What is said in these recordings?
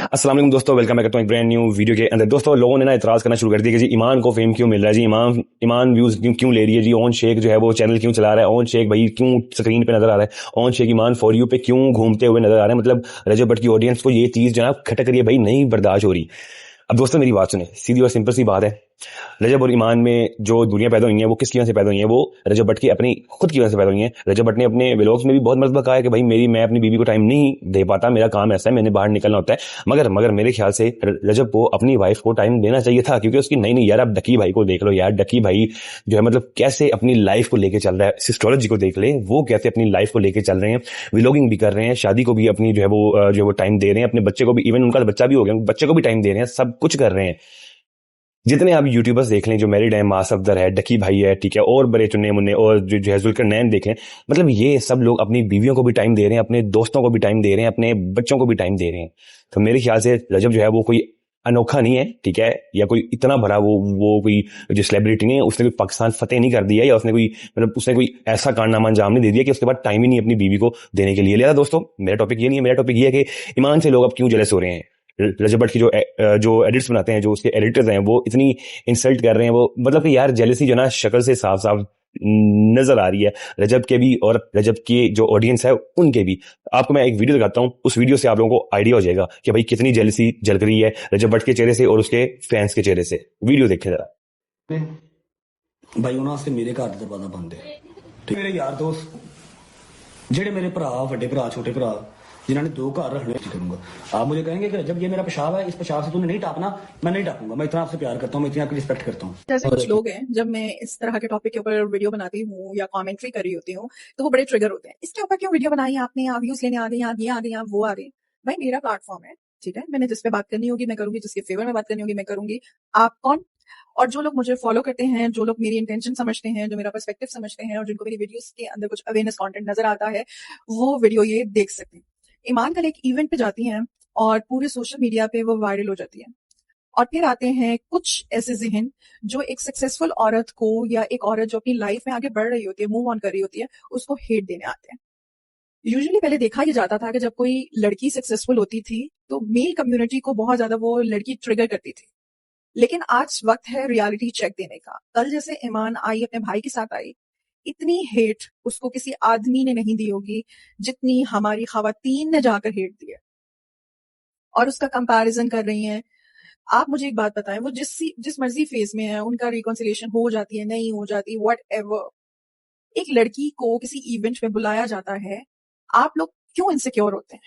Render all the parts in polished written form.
अस्सलाम वालेकुम दोस्तों, वेलकम बैक करता हूं एक ब्रांड न्यू वीडियो के अंदर। दोस्तों, लोगों ने ना इतराज करना शुरू कर दिया कि जी ईमान को फेम क्यों मिल रहा है, जी ईमान ईमान व्यूज क्यों ले रही है, जी ओन शेख जो है वो चैनल क्यों चला रहा है, ओन शेख भाई क्यों स्क्रीन पे नजर आ रहा है, ओन शेख ईमान फॉर यू पे क्यों घूमते हुए नजर आ रहे हैं। मतलब रजब भट्ट की ऑडियंस को ये चीज जो है खटक रही है भाई, नहीं बर्दाश्त हो रही। अब दोस्तों मेरी बात सुने, सीधी और सिंपल सी बात है, रजब और ईमान में जो दूरियां पैदा हुई हैं वो किसकी वजह से पैदा हुई हैं? वो रजब भट्ट की अपनी खुद की वजह से पैदा हुई हैं। रजब भट्ट ने अपने व्लॉग्स में भी बहुत मरतबा कहा है कि भाई मैं अपनी बीवी को टाइम नहीं दे पाता, मेरा काम ऐसा है, मैंने बाहर निकलना होता है। मगर मेरे ख्याल से रजब को अपनी वाइफ को टाइम देना चाहिए था, क्योंकि उसकी नई यार, आप डकी भाई को देख लो यार, डकी भाई जो है मतलब कैसे अपनी लाइफ को लेके चल रहा है। सिस्टोलॉजी को देख ले, वो कैसे अपनी लाइफ को लेके चल रहे हैं, व्लॉगिंग भी कर रहे हैं, शादी को भी अपनी जो है वो टाइम दे रहे हैं, अपने बच्चे को भी, इवन उनका बच्चा भी हो गया, बच्चे को भी टाइम दे रहे हैं, सब कुछ कर रहे हैं। जितने आप यूट्यूबर्स देख लें जो मैरिड है, मास अफदर है, डकी भाई है, ठीक है, और बड़े चुन्ने मुन्ने, और जो है जुल्करनैन देख लें, मतलब ये सब लोग अपनी बीवियों को भी टाइम दे रहे हैं, अपने दोस्तों को भी टाइम दे रहे हैं, अपने बच्चों को भी टाइम दे रहे हैं। तो मेरे ख्याल से रजब जो है वो कोई अनोखा नहीं है, ठीक है, या कोई इतना बड़ा वो कोई जो सेलिब्रिटी नहीं है, उसने कोई पाकिस्तान फतेह नहीं कर दिया, या उसने कोई मतलब उसने कोई ऐसा कारनामा अंजाम नहीं दे दिया कि उसके बाद टाइम ही नहीं अपनी बीवी को देने के लिए। लिया दोस्तों, मेरा टॉपिक ये नहीं है, मेरा टॉपिक ये है कि ईमान से लोग अब क्यों जेलस हो रहे हैं। रजब भट्ट की जो एडिट्स बनाते हैं, जो उसके एडिटर्स हैं, वो इतनी इंसल्ट कर रहे हैं, वो मतलब कि यार जेलसी जो ना शक्ल से साफ साफ नजर आ रही है, रजब के भी और रजब की जो ऑडियंस है उनके भी। आपको मैं एक वीडियो दिखाता हूं, उस वीडियो से आप लोगों को आइडिया हो जाएगा कि भाई कितनी जेलसी झलक रही है रजब भट्ट के चेहरे से और उसके फैंस के चेहरे से। वीडियो देखें जरा। भाई उन्होंने से मेरे घर दरवाजा बंद है, मेरे यार दोस्त जेडे मेरे भरा, बड़े भरा, छोटे भरा, जिन्होंने दो घर रखने करूंगा। आप मुझे कहेंगे कि जब ये मेरा पेशाब है, इस पेशाब से तूने नहीं टापना, मैं नहीं टापूंगा। मैं इतना आपसे प्यार करता हूँ, मैं इतनी आपकी रिस्पेक्ट करता हूँ। जैसे कुछ लोग हैं, जब मैं इस तरह के टॉपिक के ऊपर वीडियो बनाती हूँ या कमेंट्री कर रही होती हूँ, तो वो बड़े ट्रिगर होते हैं। इसके ऊपर क्यों वीडियो बनाई आपने, आप व्यूज लेने आ गई, आप ये आ गई, आप वो आ गई। भाई मेरा प्लेटफॉर्म है, ठीक है, मैंने जिस पे बात करनी होगी मैं करूंगी, जिसके फेवर में बात करनी होगी मैं करूंगी। आप कौन? और जो लोग मुझे फॉलो करते हैं, जो लोग मेरी इंटेंशन समझते हैं, जो मेरा पर्सपेक्टिव समझते हैं, और जिनको मेरी वीडियोस के अंदर कुछ अवेयरनेस कंटेंट नजर आता है, वो वीडियो ये देख सकते हैं। ईमान कल एक इवेंट पे जाती हैं और पूरे सोशल मीडिया पे वो वायरल हो जाती है, और फिर आते हैं कुछ ऐसे ज़हन जो एक सक्सेसफुल औरत को, या एक औरत जो अपनी लाइफ में आगे बढ़ रही होती है, मूव ऑन कर रही होती है, उसको हेट देने आते हैं। यूजुअली पहले देखा ये जाता था कि जब कोई लड़की सक्सेसफुल होती थी तो मेल कम्युनिटी को बहुत ज्यादा वो लड़की ट्रिगर करती थी। लेकिन आज वक्त है रियलिटी चेक देने का। कल जैसे ईमान आई, अपने भाई के साथ आई, इतनी हेट उसको किसी आदमी ने नहीं दी होगी जितनी हमारी खवातीन ने जाकर हेट दी है, और उसका कंपैरिजन कर रही हैं। आप मुझे एक बात बताएं, वो जिस मर्जी फेज में है, उनका रिकॉन्सिलिएशन हो जाती है, नहीं हो जाती, वट एवर, एक लड़की को किसी इवेंट में बुलाया जाता है, आप लोग क्यों इनसिक्योर होते हैं?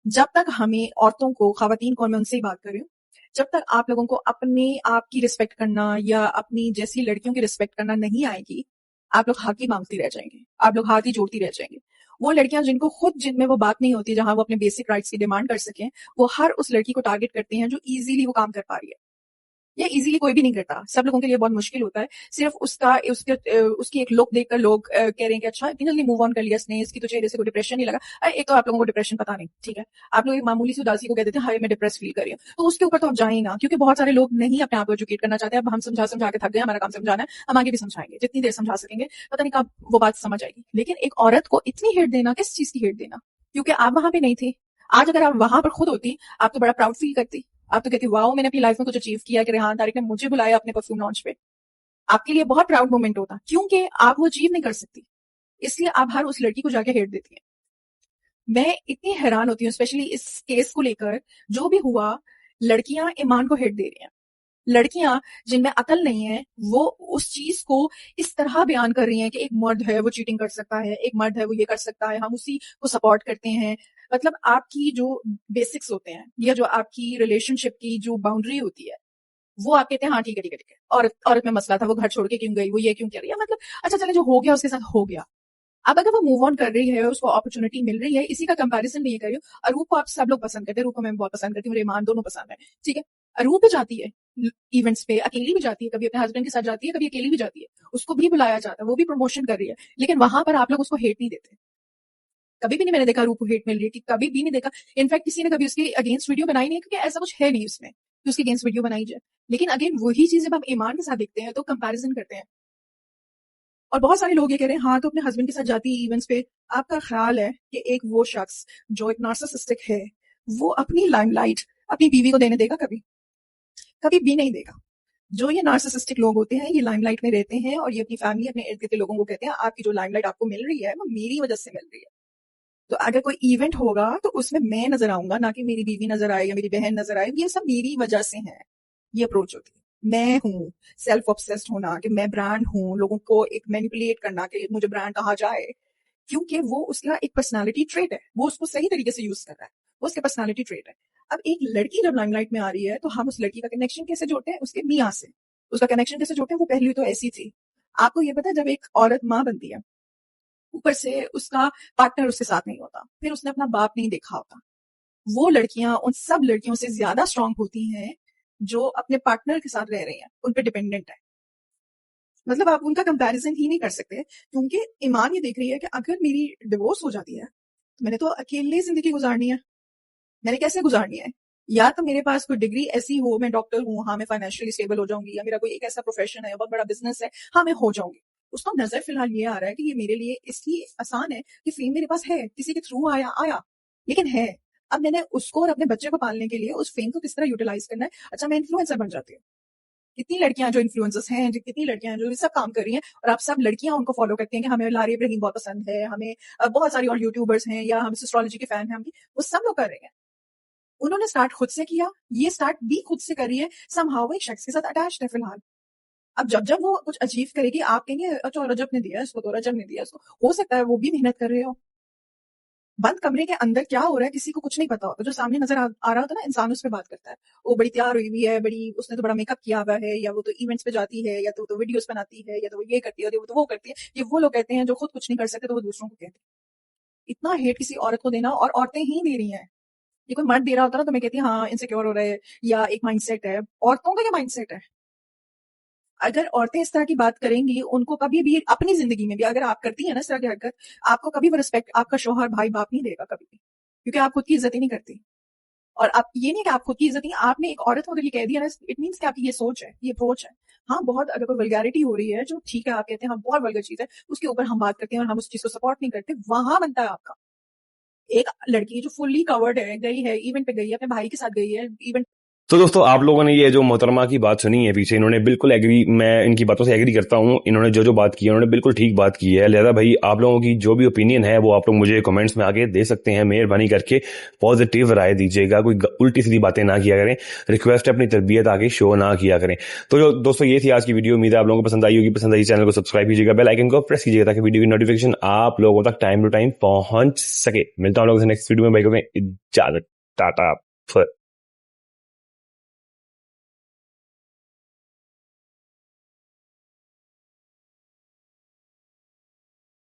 जब तक हमें औरतों को, खवातीन को, मैं उनसे ही बात कर रही हूँ, जब तक आप लोगों को अपने आप की रिस्पेक्ट करना या अपनी जैसी लड़कियों की रिस्पेक्ट करना नहीं आएगी, आप लोग हाथ ही मांगती रह जाएंगे, आप लोग हाथ ही जोड़ती रह जाएंगे। वो लड़कियां जिनको खुद जिनमें वो बात नहीं होती जहां वो अपने बेसिक राइट्स की डिमांड कर सकें, वो हर उस लड़की को टारगेट करती हैं जो इजीली वो काम कर पा रही है। ये इजीली कोई भी नहीं करता, सब लोगों के लिए बहुत मुश्किल होता है। सिर्फ उसकी एक लुक देखकर लोग कह रहे हैं कि अच्छा इतनी जल्दी मूव ऑन कर लिया इसने, इसकी तो चेहरे से कोई डिप्रेशन नहीं लगा। अरे एक तो आप लोगों को डिप्रेशन पता नहीं, ठीक है, आप लोग एक मामूली सी उदासी को कह देते हैं हाय मैं डिप्रेस फील कर रही हूँ, तो उसके ऊपर तो आप जाए ना, क्योंकि बहुत सारे लोग नहीं अपने आप को एजुकेट करना चाहते। अब हम समझा समझा के थक गए, हमारा काम समझाना है, हम आगे भी समझाएंगे, जितनी देर समझा सकेंगे, पता नहीं कब वो बात समझ आएगी। लेकिन एक औरत को इतनी हेट देना, किस चीज की हेट देना? क्योंकि आप वहां पे नहीं थे। आज अगर आप वहां पर खुद होती, आप तो बड़ा प्राउड फील करती, आप तो कहती वाओ मैंने अपनी लाइफ में कुछ अचीव किया कि रेहान तारिक ने मुझे बुलाया अपने परफ्यूम लॉन्च पे। आपके लिए बहुत प्राउड मोमेंट होता, क्योंकि आप वो अचीव नहीं कर सकती, इसलिए आप हर उस लड़की को जाके हेट देती हैं। मैं इतनी हैरान होती हूँ, स्पेशली इस केस को लेकर जो भी हुआ, लड़कियां ईमान को हेट दे रही हैं। लड़कियां जिनमें अकल नहीं है, वो उस चीज को इस तरह बयान कर रही हैं कि एक मर्द है वो चीटिंग कर सकता है, एक मर्द है वो ये कर सकता है, हम उसी को सपोर्ट करते हैं। मतलब आपकी जो बेसिक्स होते हैं, या जो आपकी रिलेशनशिप की जो बाउंड्री होती है, वो आप कहते हैं हाँ ठीक है ठीक है ठीक है, औरत में मसला था, वो घर छोड़ के क्यों गई, वो ये क्यों कर रही है, मतलब अच्छा चले जो हो गया उसके साथ हो गया। अब अगर वो मूव ऑन कर रही है, उसको अपॉर्चुनिटी मिल रही है, इसी का कंपैरिजन नहीं कर रही हूँ। अरूप को आप सब लोग पसंद करते हैं, अरूप को मैं बहुत पसंद करती हूँ, ईमान दोनों पसंद है, ठीक है। अरूप जाती है इवेंट्स पे, अकेली भी जाती है, कभी अपने हस्बैंड के साथ जाती है, कभी अकेली भी जाती है, उसको भी बुलाया जाता है, वो भी प्रमोशन कर रही है, लेकिन वहां पर आप लोग उसको हेट नहीं देते। कभी भी नहीं मैंने देखा रूप को हेट मिल रही है, कि कभी भी नहीं देखा। इनफैक्ट किसी ने कभी उसके अगेंस्ट वीडियो बनाई नहीं है, क्योंकि ऐसा कुछ है नहीं उसमें कि उसके अगेंस्ट वीडियो बनाई जाए। लेकिन अगेन वही चीज जब हम ईमान के साथ देखते हैं तो कंपैरिजन करते हैं, और बहुत सारे लोग ये कह रहे हैं हाँ तो अपने हस्बैंड के साथ जाती है इवेंट्स पे। आपका ख्याल है कि एक वो शख्स जो एक नार्सिसिस्टिक है, वो अपनी लाइमलाइट अपनी बीवी को देने देगा? कभी कभी भी नहीं देगा। जो ये नार्सिसिस्टिक लोग होते हैं, ये लाइमलाइट में रहते हैं और ये अपनी फैमिली, अपने इर्द गिर्द के लोगों को कहते हैं आपकी जो लाइमलाइट आपको मिल रही है वो मेरी वजह से मिल रही है। तो अगर कोई इवेंट होगा तो उसमें मैं नजर आऊंगा, ना कि मेरी बीवी नजर आए या मेरी बहन नजर आए। ये सब मेरी वजह से है। ये अप्रोच होती है। मैं हूँ सेल्फ ऑब्सेस्ड होना, कि मैं ब्रांड हूँ, लोगों को एक मैनिपुलेट करना कि मुझे ब्रांड कहा जाए, क्योंकि वो उसका एक पर्सनालिटी ट्रेट है। वो उसको सही तरीके से यूज कर रहा है, वो उसके पर्सनालिटी ट्रेट है। अब एक लड़की जब लाइमलाइट में आ रही है तो हम उस लड़की का कनेक्शन कैसे जोड़ते हैं? उसके मियाँ से उसका कनेक्शन कैसे जोड़ते हैं? वो पहले तो ऐसी थी। आपको ये पता है, जब एक औरत माँ बनती है, ऊपर से उसका पार्टनर उसके साथ नहीं होता, फिर उसने अपना बाप नहीं देखा होता, वो लड़कियां उन सब लड़कियों से ज्यादा स्ट्रांग होती हैं जो अपने पार्टनर के साथ रह रही हैं, उन पे डिपेंडेंट है। मतलब आप उनका कंपैरिजन ही नहीं कर सकते, क्योंकि ईमान ये देख रही है कि अगर मेरी डिवोर्स हो जाती है तो मैंने तो अकेले जिंदगी गुजारनी है। मैंने कैसे गुजारनी है? या तो मेरे पास कोई डिग्री ऐसी हो, मैं डॉक्टर हूँ, हाँ मैं फाइनेंशियली स्टेबल हो जाऊंगी, या मेरा कोई एक ऐसा प्रोफेशन है, बहुत बड़ा बिजनेस है, हाँ मैं हो जाऊंगी। उसका नजर फिलहाल ये आ रहा है कि ये मेरे लिए इसलिए आसान है कि फेम मेरे पास है, किसी के थ्रू आया आया, लेकिन है। अब मैंने उसको और अपने बच्चे को पालने के लिए उस फेम को किस तरह यूटिलाइज करना है। अच्छा, मैं इन्फ्लुएंसर बन जाती हूँ। कितनी लड़कियां जो इन्फ्लुएंसर्स हैं, कितनी लड़कियां जो ये सब काम कर रही हैं, और आप सब लड़कियां उनको फॉलो करती हैं कि हमें लारी इब्राहिम बहुत पसंद है, हमें बहुत सारी और यूट्यूबर्स हैं, या हम एस्ट्रोलॉजी के फैन हैं, हम वो सब लोग कर रहे हैं। उन्होंने स्टार्ट खुद से किया, ये स्टार्ट भी खुद से करी है। समहाउ वो एक शख्स के साथ अटैच्ड है फिलहाल। अब जब जब वो कुछ अचीव करेगी, आप कहेंगे अच्छा रजब ने दिया इसको, तो रजब ने दिया इसको। हो सकता है वो भी मेहनत कर रहे हो। बंद कमरे के अंदर क्या हो रहा है किसी को कुछ नहीं पता होता। जो सामने नजर आ रहा होता है ना, इंसान उस पर बात करता है। वो बड़ी तैयार हुई हुई है, बड़ी उसने तो बड़ा मेकअप किया हुआ है, या वो तो इवेंट्स पे जाती है, या तो वीडियोस बनाती है, या तो वो ये करती है, या तो वो करती है। ये वो लोग कहते हैं जो खुद कुछ नहीं कर सकते तो वो दूसरों को कहते हैं। इतना हेट किसी औरत को देना, और औरतें ही दे रही हैं। ये कोई मर्द दे रहा होता ना तो मैं कहती हाँ इनसिक्योर हो रहा है, या एक माइंडसेट है। औरतों का ये माइंडसेट है। अगर औरतें इस तरह की बात करेंगी, उनको कभी भी अपनी जिंदगी में भी अगर आप करती है ना इस तरह की हरकत, आपको कभी वो रिस्पेक्ट आपका शौहर भाई बाप नहीं देगा कभी भी, क्योंकि आप खुद की इज्जत ही नहीं करती। और आप ये नहीं कि आप खुद की इज्जत नहीं, आपने एक औरत को अगर ये कह दिया ना, इट मीन्स कि आपकी ये सोच है, ये अप्रोच है। हाँ, बहुत अगर कोई वल्गैरिटी हो रही है जो ठीक है, आप कहते हैं हाँ बहुत वल्गर चीज है, उसके ऊपर हम बात करते हैं और हम उस चीज को सपोर्ट नहीं करते, वहां बनता है आपका। एक लड़की जो फुल्ली कवर्ड है, गई है इवेंट पे, गई है अपने भाई के साथ, गई है इवेंट। तो दोस्तों आप लोगों ने ये जो मोहतरमा की बात सुनी है पीछे, इन्होंने बिल्कुल एग्री, मैं इनकी बातों से एग्री करता हूँ। इन्होंने जो बात की है उन्होंने बिल्कुल ठीक बात की है। लिहाजा भाई आप लोगों की जो भी ओपिनियन है वो आप लोग मुझे कमेंट्स में आके दे सकते हैं। मेहरबानी करके पॉजिटिव राय दीजिएगा, कोई उल्टी सीधी बातें ना किया करें। रिक्वेस्ट है अपनी तरबियत आगे शो ना किया करें। तो जो दोस्तों ये थी आज की वीडियो, उम्मीद है आप लोगों को पसंद आई होगी। पसंद आई चैनल को सब्सक्राइब कीजिएगा, बेल आइकन को प्रेस कीजिएगा ताकि वीडियो की नोटिफिकेशन आप लोगों तक टाइम टू टाइम पहुंच सके। मिलता हूं लोगों से नेक्स्ट वीडियो में। भाई को इजाजत, टाटा।